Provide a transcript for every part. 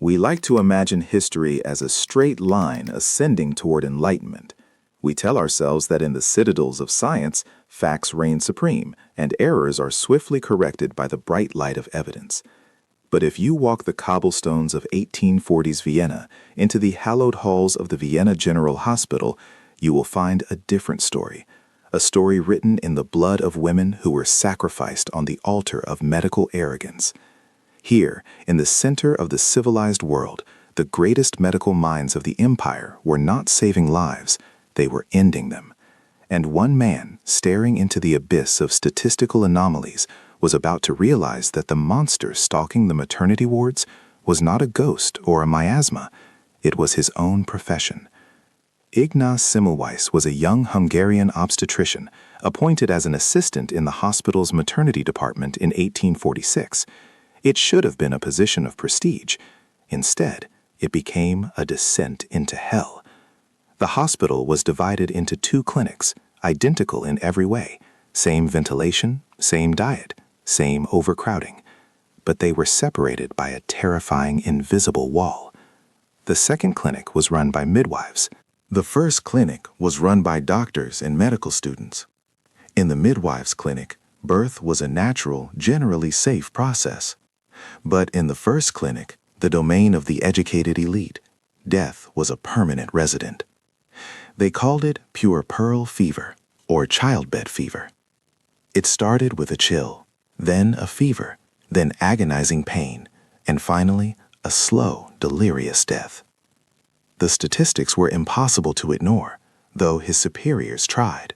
We like to imagine history as a straight line ascending toward enlightenment. We tell ourselves that in the citadels of science, facts reign supreme, and errors are swiftly corrected by the bright light of evidence. But if you walk the cobblestones of 1840s Vienna into the hallowed halls of the Vienna General Hospital, you will find a different story, a story written in the blood of women who were sacrificed on the altar of medical arrogance. Here, in the center of the civilized world, the greatest medical minds of the empire were not saving lives, they were ending them. And one man, staring into the abyss of statistical anomalies, was about to realize that the monster stalking the maternity wards was not a ghost or a miasma, it was his own profession. Ignaz Semmelweis was a young Hungarian obstetrician appointed as an assistant in the hospital's maternity department in 1846. It should have been a position of prestige. Instead, it became a descent into hell. The hospital was divided into two clinics, identical in every way, same ventilation, same diet, same overcrowding. But they were separated by a terrifying invisible wall. The second clinic was run by midwives. The first clinic was run by doctors and medical students. In the midwives' clinic, birth was a natural, generally safe process. But in the first clinic, the domain of the educated elite, death was a permanent resident. They called it puerperal fever, or childbed fever. It started with a chill, then a fever, then agonizing pain, and finally, a slow, delirious death. The statistics were impossible to ignore, though his superiors tried.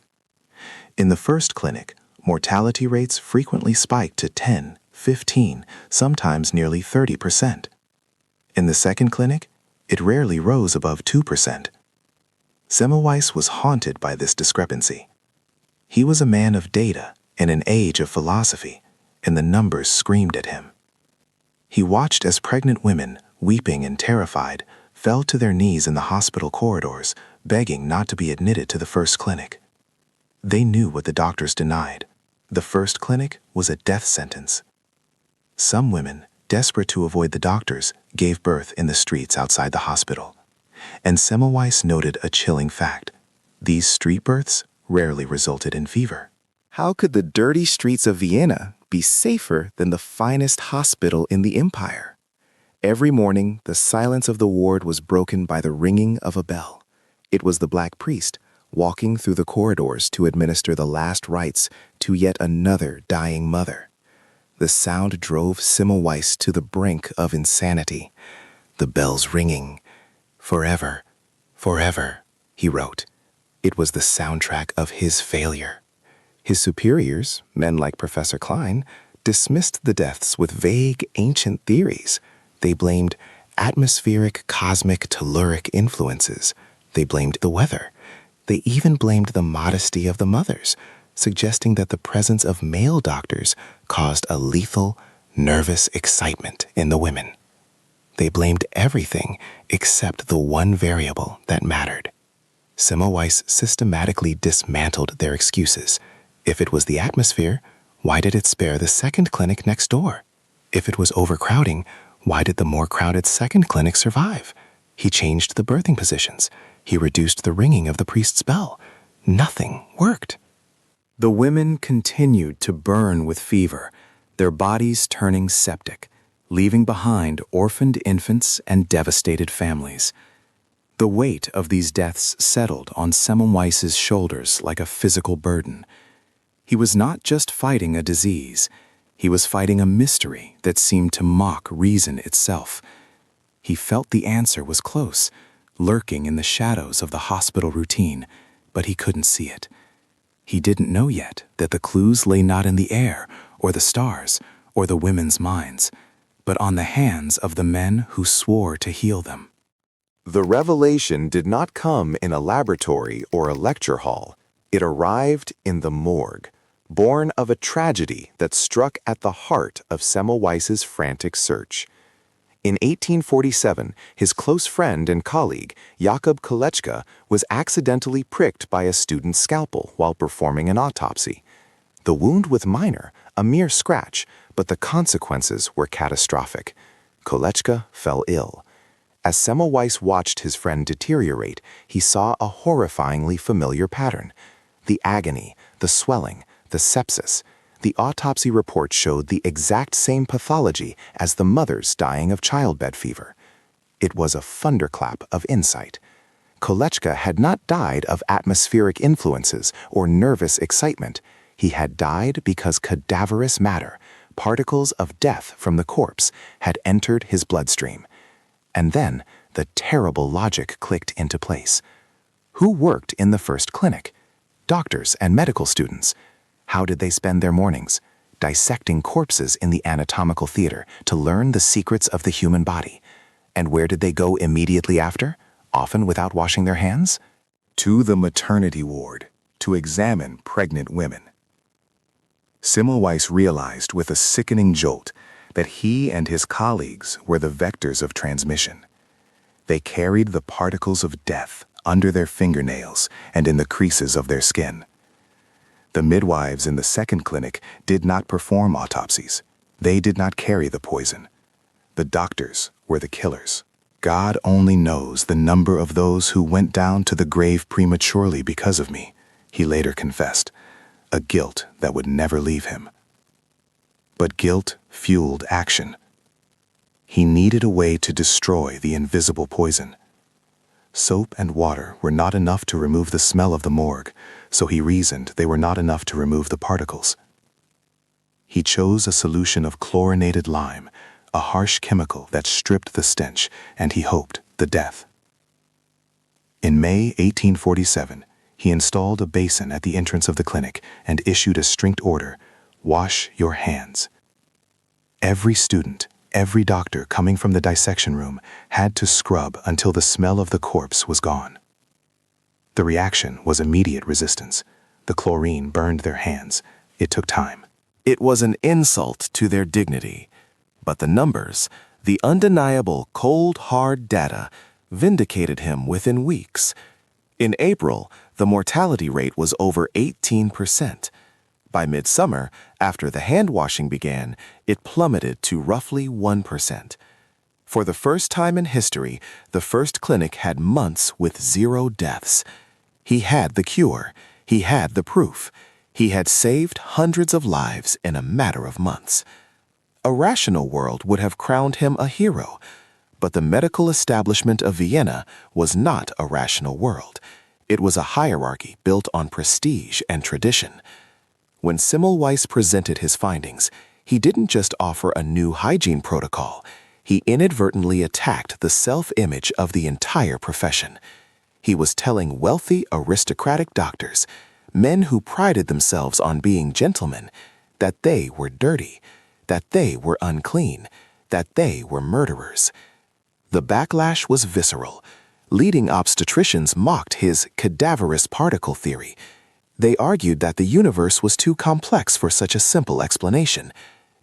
In the first clinic, mortality rates frequently spiked to 10, 15, sometimes nearly 30%. In the second clinic, it rarely rose above 2%. Semmelweis was haunted by this discrepancy. He was a man of data in an age of philosophy, and the numbers screamed at him. He watched as pregnant women, weeping and terrified, fell to their knees in the hospital corridors, begging not to be admitted to the first clinic. They knew what the doctors denied. The first clinic was a death sentence. Some women, desperate to avoid the doctors, gave birth in the streets outside the hospital. And Semmelweis noted a chilling fact. These street births rarely resulted in fever. How could the dirty streets of Vienna be safer than the finest hospital in the empire? Every morning, the silence of the ward was broken by the ringing of a bell. It was the black priest walking through the corridors to administer the last rites to yet another dying mother. The sound drove Semmelweis to the brink of insanity. The bells ringing. Forever, forever, he wrote. It was the soundtrack of his failure. His superiors, men like Professor Klein, dismissed the deaths with vague, ancient theories. They blamed atmospheric, cosmic, telluric influences. They blamed the weather. They even blamed the modesty of the mothers, suggesting that the presence of male doctors caused a lethal, nervous excitement in the women. They blamed everything except the one variable that mattered. Semmelweis systematically dismantled their excuses. If it was the atmosphere, why did it spare the second clinic next door? If it was overcrowding, why did the more crowded second clinic survive? He changed the birthing positions. He reduced the ringing of the priest's bell. Nothing worked. The women continued to burn with fever, their bodies turning septic, leaving behind orphaned infants and devastated families. The weight of these deaths settled on Semmelweis's shoulders like a physical burden. He was not just fighting a disease, he was fighting a mystery that seemed to mock reason itself. He felt the answer was close, lurking in the shadows of the hospital routine, but he couldn't see it. He didn't know yet that the clues lay not in the air or the stars or the women's minds, but on the hands of the men who swore to heal them. The revelation did not come in a laboratory or a lecture hall. It arrived in the morgue, born of a tragedy that struck at the heart of Semmelweis's frantic search. In 1847, his close friend and colleague, Jakob Kolechka, was accidentally pricked by a student's scalpel while performing an autopsy. The wound was minor, a mere scratch, but the consequences were catastrophic. Kolechka fell ill. As Semmelweis watched his friend deteriorate, he saw a horrifyingly familiar pattern. The agony, the swelling, the sepsis. The autopsy report showed the exact same pathology as the mother's dying of childbed fever. It was a thunderclap of insight. Kolechka had not died of atmospheric influences or nervous excitement. He had died because cadaverous matter, particles of death from the corpse, had entered his bloodstream. And then the terrible logic clicked into place. Who worked in the first clinic? Doctors and medical students. How did they spend their mornings? Dissecting corpses in the anatomical theater to learn the secrets of the human body. And where did they go immediately after, often without washing their hands? To the maternity ward to examine pregnant women. Semmelweis realized with a sickening jolt that he and his colleagues were the vectors of transmission. They carried the particles of death under their fingernails and in the creases of their skin. The midwives in the second clinic did not perform autopsies. They did not carry the poison. The doctors were the killers. God only knows the number of those who went down to the grave prematurely because of me, he later confessed, a guilt that would never leave him. But guilt fueled action. He needed a way to destroy the invisible poison. Soap and water were not enough to remove the smell of the morgue, so he reasoned they were not enough to remove the particles. He chose a solution of chlorinated lime, a harsh chemical that stripped the stench, and he hoped the death. In May 1847, he installed a basin at the entrance of the clinic and issued a strict order: wash your hands. Every student, every doctor coming from the dissection room had to scrub until the smell of the corpse was gone. The reaction was immediate resistance. The chlorine burned their hands. It took time. It was an insult to their dignity. But the numbers, the undeniable cold, hard data, vindicated him within weeks. In April, the mortality rate was over 18%. By midsummer, after the hand-washing began, it plummeted to roughly 1%. For the first time in history, the first clinic had months with 0 deaths. He had the cure. He had the proof. He had saved hundreds of lives in a matter of months. A rational world would have crowned him a hero, but the medical establishment of Vienna was not a rational world. It was a hierarchy built on prestige and tradition. When Semmelweis presented his findings, he didn't just offer a new hygiene protocol. He inadvertently attacked the self-image of the entire profession. He was telling wealthy, aristocratic doctors, men who prided themselves on being gentlemen, that they were dirty, that they were unclean, that they were murderers. The backlash was visceral. Leading obstetricians mocked his cadaverous particle theory. They argued that the universe was too complex for such a simple explanation.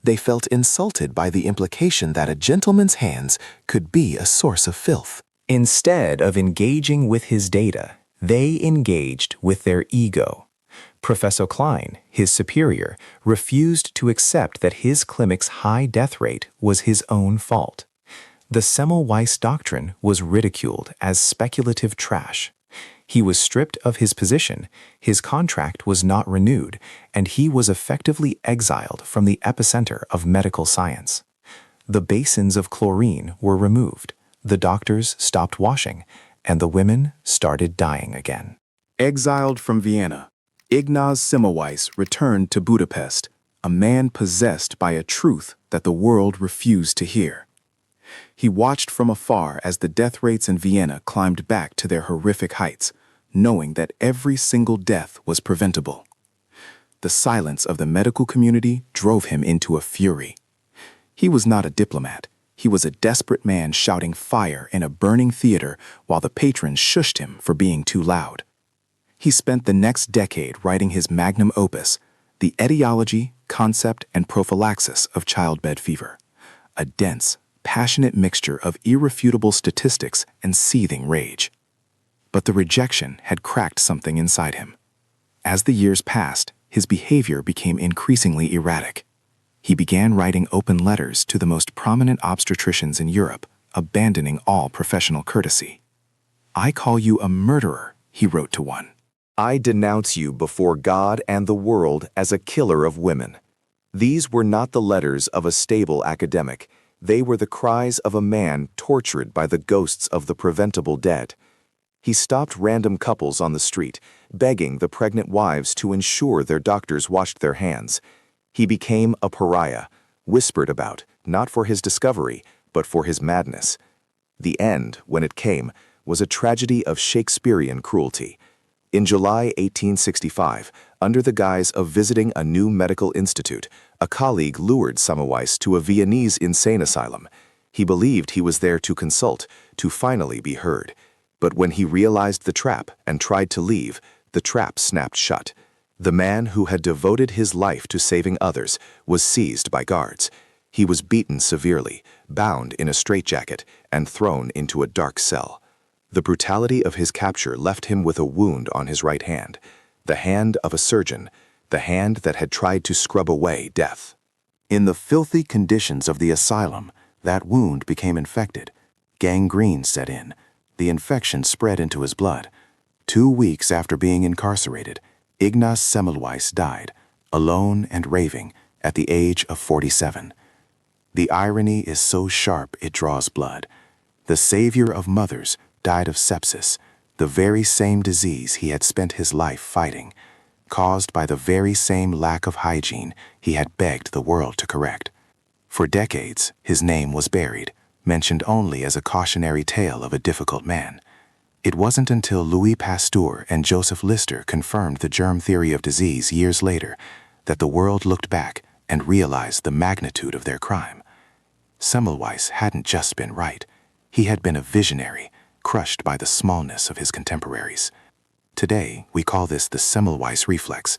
They felt insulted by the implication that a gentleman's hands could be a source of filth. Instead of engaging with his data, they engaged with their ego. Professor Klein, his superior, refused to accept that his clinic's high death rate was his own fault. The Semmelweis doctrine was ridiculed as speculative trash. He was stripped of his position, his contract was not renewed, and he was effectively exiled from the epicenter of medical science. The basins of chlorine were removed, the doctors stopped washing, and the women started dying again. Exiled from Vienna, Ignaz Semmelweis returned to Budapest, a man possessed by a truth that the world refused to hear. He watched from afar as the death rates in Vienna climbed back to their horrific heights, knowing that every single death was preventable. The silence of the medical community drove him into a fury. He was not a diplomat. He was a desperate man shouting fire in a burning theater while the patrons shushed him for being too loud. He spent the next decade writing his magnum opus, The Etiology, Concept, and Prophylaxis of Childbed Fever, a dense, passionate mixture of irrefutable statistics and seething rage. But the rejection had cracked something inside him. As the years passed, his behavior became increasingly erratic. He began writing open letters to the most prominent obstetricians in Europe, abandoning all professional courtesy. "I call you a murderer," he wrote to one. "I denounce you before God and the world as a killer of women." These were not the letters of a stable academic. They were the cries of a man tortured by the ghosts of the preventable dead. He stopped random couples on the street, begging the pregnant wives to ensure their doctors washed their hands. He became a pariah, whispered about, not for his discovery, but for his madness. The end, when it came, was a tragedy of Shakespearean cruelty. In July 1865, under the guise of visiting a new medical institute, a colleague lured Semmelweis to a Viennese insane asylum. He believed he was there to consult, to finally be heard. But when he realized the trap and tried to leave, the trap snapped shut. The man who had devoted his life to saving others was seized by guards. He was beaten severely, bound in a straitjacket, and thrown into a dark cell. The brutality of his capture left him with a wound on his right hand, the hand of a surgeon, the hand that had tried to scrub away death. In the filthy conditions of the asylum, that wound became infected. Gangrene set in. The infection spread into his blood. 2 weeks after being incarcerated, Ignaz Semmelweis died, alone and raving, at the age of 47. The irony is so sharp it draws blood. The savior of mothers died of sepsis, the very same disease he had spent his life fighting, caused by the very same lack of hygiene he had begged the world to correct. For decades, his name was buried, mentioned only as a cautionary tale of a difficult man. It wasn't until Louis Pasteur and Joseph Lister confirmed the germ theory of disease years later that the world looked back and realized the magnitude of their crime. Semmelweis hadn't just been right. He had been a visionary, crushed by the smallness of his contemporaries. Today, we call this the Semmelweis reflex,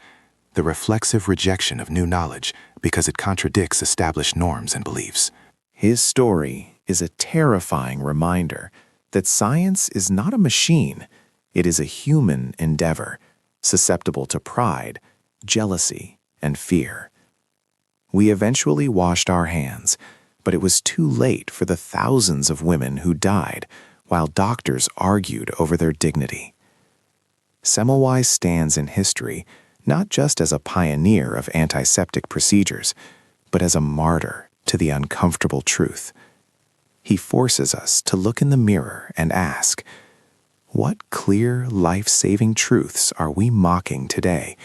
the reflexive rejection of new knowledge because it contradicts established norms and beliefs. His story is a terrifying reminder that science is not a machine. It is a human endeavor, susceptible to pride, jealousy, and fear. We eventually washed our hands, but it was too late for the thousands of women who died while doctors argued over their dignity. Semmelweis stands in history not just as a pioneer of antiseptic procedures, but as a martyr to the uncomfortable truth. He forces us to look in the mirror and ask, what clear, life-saving truths are we mocking today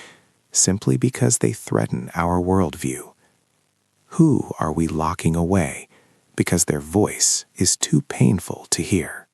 simply because they threaten our worldview? Who are we locking away because their voice is too painful to hear?